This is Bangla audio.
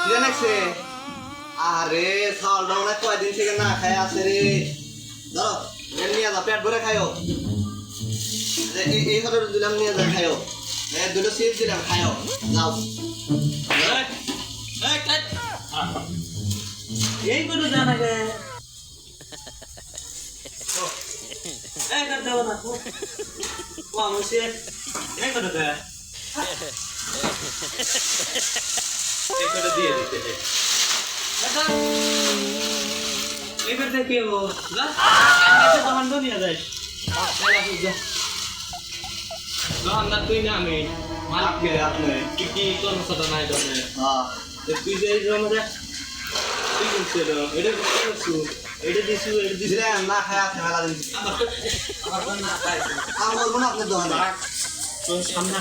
কি লাগছে? আরে চাউলটা মনে হয় কয়দিন থেকে না খাই আছে রে। ধরো নিয়ে যাও, পেট ভরে খাইও। এই হলো দিলাম, নিয়ে যা খাইও। দুটো চিপস দিলাম, খাইও যাও। এই করে জানা গে এই করে দেব না ও আমসে এই করে দে এই করে দিয়ে দিতে দাদা এই করে দেখে ও যা এটা দোকান তো নিয়ে যাই দোকান না তুই না আমি মালিক কে আপনি কি কোন কথা নাই দোকানে হ্যাঁ তুই যে এই জমাতে তুই বলছিস এটা করছিস এটা দিছু এটা দিছু দিলে না খাই আছে মেলা দিন। আমার কোন না খাইছে আর বলবো না আপনার দোকানে। তোর সামনে